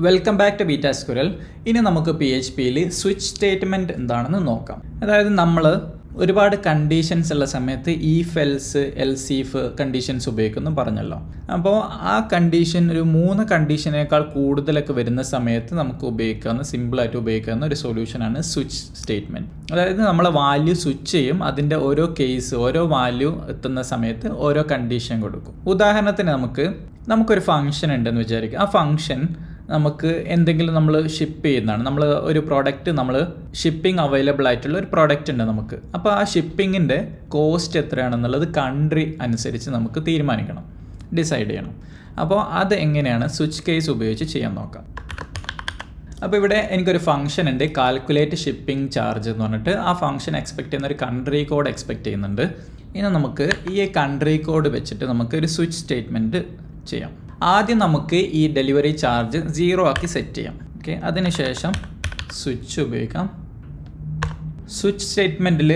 Welcome back to Beta Squirrel. ഇനി നമുക്ക് PHPയിൽ switch statement എന്താണെന്ന് നോക്കാം. അതായത് നമ്മൾ ഒരുപാട് കണ്ടീഷൻസ് ഉള്ള സമയത്ത് if else else if conditions ഉപയോഗിക്കുന്നു പറഞ്ഞല്ലോ. അപ്പോൾ ആ കണ്ടീഷൻ ഒരു 3 കണ്ടീഷനേക്കാൾ കൂടുതലൊക്കെ വരുന്ന സമയത്ത് നമുക്ക് ഉപയോഗിക്കാവുന്ന സിമ്പിൾ ആയിട്ട് ഉപയോഗിക്കാവുന്ന ഒരു സൊല്യൂഷൻ ആണ് സ്വിച്ച് സ്റ്റേറ്റ്മെന്റ്. അതായത് നമ്മൾ വാല്യൂ സ്വിച്ച് ചെയ്യും, അതിന്റെ ഓരോ കേസ് ഓരോ വാല്യൂ എത്തുന്ന സമയത്ത് ഓരോ കണ്ടീഷൻ കൊടുക്കും. ഉദാഹരണത്തിന് നമുക്കൊരു ഫംഗ്ഷൻ ഉണ്ടെന്ന് വിചാരിക്കുക. ആ ഫംഗ്ഷൻ നമുക്ക് എന്തെങ്കിലും നമ്മൾ ഷിപ്പ് ചെയ്യുന്നതാണ്, നമ്മൾ ഒരു പ്രോഡക്റ്റ് നമ്മൾ ഷിപ്പിംഗ് അവൈലബിൾ ആയിട്ടുള്ള ഒരു പ്രോഡക്റ്റ് ഉണ്ട് നമുക്ക്. അപ്പോൾ ആ ഷിപ്പിങ്ങിൻ്റെ കോസ്റ്റ് എത്രയാണെന്നുള്ളത് കൺട്രി അനുസരിച്ച് നമുക്ക് തീരുമാനിക്കണം, ഡിസൈഡ് ചെയ്യണം. അപ്പോൾ അത് എങ്ങനെയാണ് സ്വിച്ച് കേസ് ഉപയോഗിച്ച് ചെയ്യാൻ നോക്കാം. അപ്പോൾ ഇവിടെ എനിക്കൊരു ഫംഗ്ഷൻ ഉണ്ട്, കാൽക്കുലേറ്റ് ഷിപ്പിംഗ് ചാർജ് എന്ന് പറഞ്ഞിട്ട്. ആ ഫംഗ്ഷൻ എക്സ്പെക്ട് ചെയ്യുന്ന ഒരു കൺട്രി കോഡ് എക്സ്പെക്ട് ചെയ്യുന്നുണ്ട്. ഇനി നമുക്ക് ഈ കൺട്രി കോഡ് വെച്ചിട്ട് നമുക്ക് ഒരു സ്വിച്ച് സ്റ്റേറ്റ്മെൻറ്റ് ചെയ്യാം. ആദ്യം നമുക്ക് ഈ ഡെലിവറി ചാർജ് 0 ആക്കി സെറ്റ് ചെയ്യാം. ഓക്കെ, അതിനുശേഷം സ്വിച്ച് ഉപയോഗിക്കാം. സ്വിച്ച് സ്റ്റേറ്റ്മെൻറ്റിൽ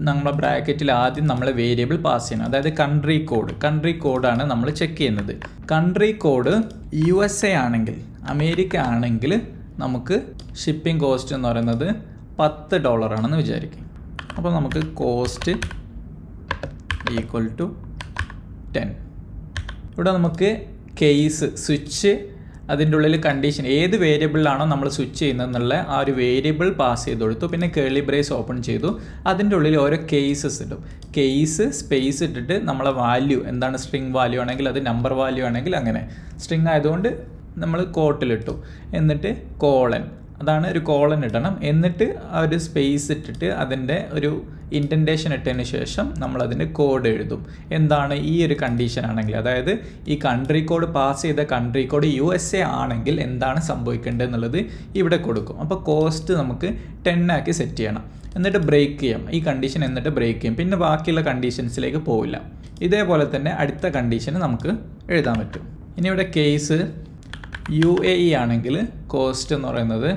നമ്മുടെ ബ്രാക്കറ്റിൽ ആദ്യം നമ്മൾ വേരിയബിൾ പാസ് ചെയ്യണം, അതായത് കൺട്രി കോഡാണ് നമ്മൾ ചെക്ക് ചെയ്യുന്നത്. കൺട്രി കോഡ് USA ആണെങ്കിൽ, അമേരിക്ക ആണെങ്കിൽ നമുക്ക് ഷിപ്പിംഗ് കോസ്റ്റ് എന്ന് പറയുന്നത് $10 ആണെന്ന് വിചാരിക്കും. അപ്പോൾ നമുക്ക് കോസ്റ്റ് = 10. ഇവിടെ നമുക്ക് കേസ് സ്വിച്ച് അതിൻ്റെ ഉള്ളിൽ കണ്ടീഷൻ ഏത് വേരിയബിളിലാണോ നമ്മൾ സ്വിച്ച് ചെയ്യുന്നതെന്നുള്ള ആ ഒരു വേരിയബിൾ പാസ് ചെയ്ത് കൊടുത്തു. പിന്നെ കേർലി ബ്രേസ് ഓപ്പൺ ചെയ്തു, അതിൻ്റെ ഉള്ളിൽ ഓരോ കേസസ് ഇടും. കേസ് സ്പേസ് ഇട്ടിട്ട് നമ്മളെ വാല്യൂ എന്താണ്, സ്ട്രിങ് വാല്യൂ ആണെങ്കിൽ അത് നമ്പർ വാല്യൂ ആണെങ്കിൽ അങ്ങനെ, സ്ട്രിങ് ആയതുകൊണ്ട് നമ്മൾ കോട്ടിലിട്ടു. എന്നിട്ട് കോളൻ, അതാണ് ഒരു കോളൻ ഇടണം. എന്നിട്ട് ആ ഒരു സ്പേസ് ഇട്ടിട്ട് അതിൻ്റെ ഒരു ഇൻറ്റൻറ്റേഷൻ ഇട്ടതിന് ശേഷം നമ്മളതിൻ്റെ കോഡ് എഴുതും. എന്താണ് ഈ ഒരു കണ്ടീഷൻ ആണെങ്കിൽ, അതായത് ഈ കൺട്രി കോഡ് പാസ് ചെയ്ത കൺട്രി കോഡ് USA ആണെങ്കിൽ എന്താണ് സംഭവിക്കേണ്ടത് എന്നുള്ളത് ഇവിടെ കൊടുക്കും. അപ്പോൾ കോസ്റ്റ് നമുക്ക് 10 ആക്കി സെറ്റ് ചെയ്യണം. എന്നിട്ട് ബ്രേക്ക് ചെയ്യാം ഈ കണ്ടീഷൻ, എന്നിട്ട് ബ്രേക്ക് ചെയ്യും. പിന്നെ ബാക്കിയുള്ള കണ്ടീഷൻസിലേക്ക് പോവില്ല. ഇതേപോലെ തന്നെ അടുത്ത കണ്ടീഷന് നമുക്ക് എഴുതാൻ പറ്റും. ഇനി ഇവിടെ കേസ് UAE ആണെങ്കിൽ കോസ്റ്റ് എന്ന് പറയുന്നത്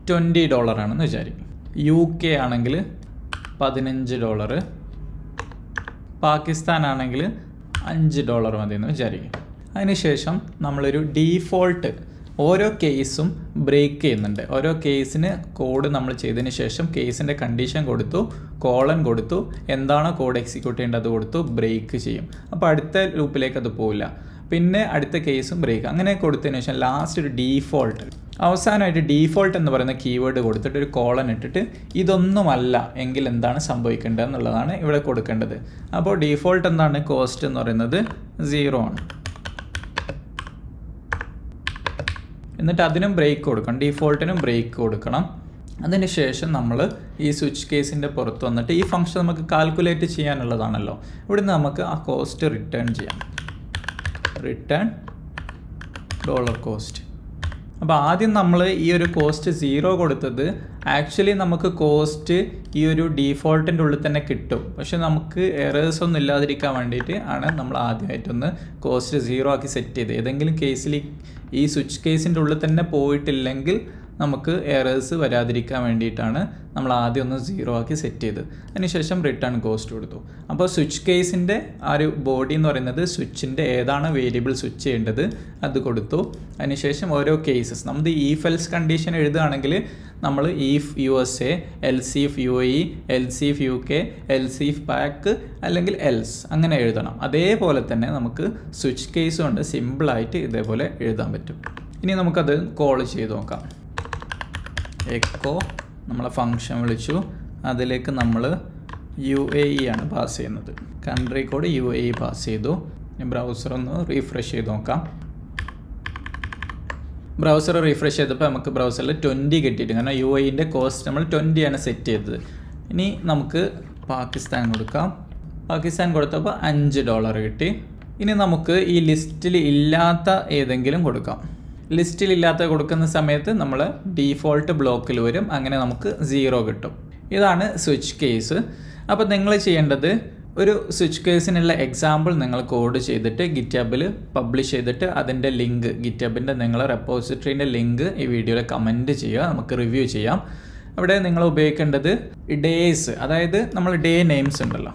$20 ആണെന്ന് വിചാരിക്കും. UK ആണെങ്കിൽ $15, പാകിസ്ഥാൻ ആണെങ്കിൽ $5 മതിയെന്ന് വിചാരിക്കും. അതിനുശേഷം നമ്മളൊരു ഡീഫോൾട്ട് ഓരോ കേസും ബ്രേക്ക് ചെയ്യുന്നുണ്ട്. ഓരോ കേസിന് കോഡ് നമ്മൾ ചെയ്തതിന് ശേഷം കേസിൻ്റെ കണ്ടീഷൻ കൊടുത്തു, കോളൻ കൊടുത്തു, എന്താണോ കോഡ് എക്സിക്യൂട്ട് ചെയ്യേണ്ടത് അത് കൊടുത്തു, ബ്രേക്ക് ചെയ്യും. അപ്പോൾ അടുത്ത ലൂപ്പിലേക്ക് അത് പോവില്ല. പിന്നെ അടുത്ത കേസും ബ്രേക്ക്, അങ്ങനെ കൊടുത്തതിന് ശേഷം ലാസ്റ്റ് ഒരു ഡീഫോൾട്ട്, അവസാനമായിട്ട് ഡീഫോൾട്ട് എന്ന് പറയുന്ന കീവേഡ് കൊടുത്തിട്ട് ഒരു കോളൻ ഇട്ടിട്ട് ഇതൊന്നുമല്ല എങ്കിൽ എന്താണ് സംഭവിക്കേണ്ടത് എന്നുള്ളതാണ് ഇവിടെ കൊടുക്കേണ്ടത്. അപ്പോൾ ഡീഫോൾട്ട് എന്താണ്, കോസ്റ്റ് എന്ന് പറയുന്നത് 0 ആണ്. എന്നിട്ട് അതിനും ബ്രേക്ക് കൊടുക്കണം, ഡീഫോൾട്ടിനും ബ്രേക്ക് കൊടുക്കണം. അതിനുശേഷം നമ്മൾ ഈ സ്വിച്ച് കേസിൻ്റെ പുറത്ത് വന്നിട്ട് ഈ ഫംഗ്ഷൻ നമുക്ക് കാൽക്കുലേറ്റ് ചെയ്യാനുള്ളതാണല്ലോ, ഇവിടുന്ന് നമുക്ക് ആ കോസ്റ്റ് റിട്ടേൺ ചെയ്യാം. Return $cost. അപ്പോൾ ആദ്യം നമ്മൾ ഈ ഒരു കോസ്റ്റ് 0 കൊടുത്തത് ആക്ച്വലി നമുക്ക് കോസ്റ്റ് ഈ ഒരു ഡീഫോൾട്ടിൻ്റെ ഉള്ളിൽ തന്നെ കിട്ടും. പക്ഷെ നമുക്ക് എറേഴ്സ് ഒന്നും ഇല്ലാതിരിക്കാൻ വേണ്ടിയിട്ട് ആണ് നമ്മൾ ആദ്യമായിട്ടൊന്ന് കോസ്റ്റ് 0 ആക്കി സെറ്റ് ചെയ്ത്. ഏതെങ്കിലും കേസിൽ ഈ സ്വിച്ച് കേസിൻ്റെ ഉള്ളിൽ തന്നെ പോയിട്ടില്ലെങ്കിൽ നമുക്ക് എറേഴ്സ് വരാതിരിക്കാൻ വേണ്ടിയിട്ടാണ് നമ്മൾ ആദ്യം ഒന്ന് 0 ആക്കി സെറ്റ് ചെയ്ത്. അതിനുശേഷം റിട്ടേൺ കോസ്റ്റ് കൊടുത്തു. അപ്പോൾ സ്വിച്ച് കേസിൻ്റെ ആ ഒരു ബോഡി എന്ന് പറയുന്നത് സ്വിച്ചിൻ്റെ ഏതാണ് വേരിയബിൾ സ്വിച്ച് ചെയ്യേണ്ടത് അത് കൊടുത്തു. അതിനുശേഷം ഓരോ കേസസ് നമ്മൾ if else കണ്ടീഷൻ എഴുതുകയാണെങ്കിൽ നമ്മൾ if USA, else if UAE, else if UK, else if pack അല്ലെങ്കിൽ else അങ്ങനെ എഴുതണം. അതേപോലെ തന്നെ നമുക്ക് സ്വിച്ച് കേസ് കൊണ്ട് സിമ്പിളായിട്ട് ഇതേപോലെ എഴുതാൻ പറ്റും. ഇനി നമുക്കത് കോൾ ചെയ്ത് നോക്കാം. എക്കോ നമ്മളെ ഫംഗ്ഷൻ വിളിച്ചു, അതിലേക്ക് നമ്മൾ UAE ആണ് പാസ് ചെയ്യുന്നത്. കൺട്രി കോഡ് UAE പാസ് ചെയ്തു. ബ്രൗസർ ഒന്ന് റീഫ്രഷ് ചെയ്ത് നോക്കാം. ബ്രൗസർ റീഫ്രഷ് ചെയ്തപ്പോൾ നമുക്ക് ബ്രൗസറിൽ 20 കിട്ടിയിട്ട്, കാരണം UAEൻ്റെ കോസ്റ്റ് നമ്മൾ 20 ആണ് സെറ്റ് ചെയ്തത്. ഇനി നമുക്ക് പാകിസ്ഥാൻ കൊടുക്കാം. പാകിസ്ഥാൻ കൊടുത്തപ്പോൾ $5 കിട്ടി. ഇനി നമുക്ക് ഈ ലിസ്റ്റിൽ ഇല്ലാത്ത ഏതെങ്കിലും കൊടുക്കാം. ലിസ്റ്റിലില്ലാത്ത കൊടുക്കുന്ന സമയത്ത് നമ്മൾ ഡീഫോൾട്ട് ബ്ലോക്കിൽ വരും, അങ്ങനെ നമുക്ക് 0 കിട്ടും. ഇതാണ് സ്വിച്ച് കേസ്. അപ്പോൾ നിങ്ങൾ ചെയ്യേണ്ടത് ഒരു സ്വിച്ച് കേസിനുള്ള എക്സാമ്പിൾ നിങ്ങൾ കോഡ് ചെയ്തിട്ട് ഗിറ്റബിൽ പബ്ലിഷ് ചെയ്തിട്ട് അതിൻ്റെ ലിങ്ക്, ഗിറ്റബിൻ്റെ നിങ്ങളെ റെപ്പോസിറ്ററിൻ്റെ ലിങ്ക് ഈ വീഡിയോയിൽ കമൻറ്റ് ചെയ്യുക, നമുക്ക് റിവ്യൂ ചെയ്യാം. അവിടെ നിങ്ങൾ ഉപയോഗിക്കേണ്ടത് ഡേയ്സ്, അതായത് നമ്മൾ ഡേ നെയിംസ് ഉണ്ടല്ലോ,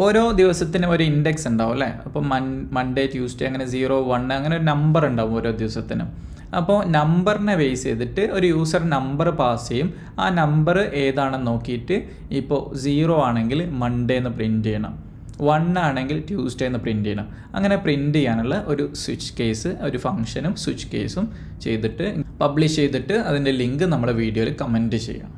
ഓരോ ദിവസത്തിനും ഒരു ഇൻഡെക്സ് ഉണ്ടാവും അല്ലേ? അപ്പോൾ മൺഡേ, ട്യൂസ്ഡേ അങ്ങനെ 0, 1 അങ്ങനെ ഒരു നമ്പർ ഉണ്ടാവും ഓരോ ദിവസത്തിനും. അപ്പോൾ നമ്പറിനെ ബേസ് ചെയ്തിട്ട് ഒരു യൂസർ നമ്പർ പാസ് ചെയ്യും. ആ നമ്പർ ഏതാണെന്ന് നോക്കിയിട്ട് ഇപ്പോൾ 0 ആണെങ്കിൽ മൺഡേ എന്ന് പ്രിൻറ്റ് ചെയ്യണം, 1 ആണെങ്കിൽ ട്യൂസ്ഡേ എന്ന് പ്രിൻറ്റ് ചെയ്യണം. അങ്ങനെ പ്രിൻറ്റ് ചെയ്യാനുള്ള ഒരു സ്വിച്ച് കേസ്, ഒരു ഫംഗ്ഷനും സ്വിച്ച് കേസും ചെയ്തിട്ട് പബ്ലിഷ് ചെയ്തിട്ട് അതിൻ്റെ ലിങ്ക് നമ്മുടെ വീഡിയോയിൽ കമൻറ്റ് ചെയ്യാം.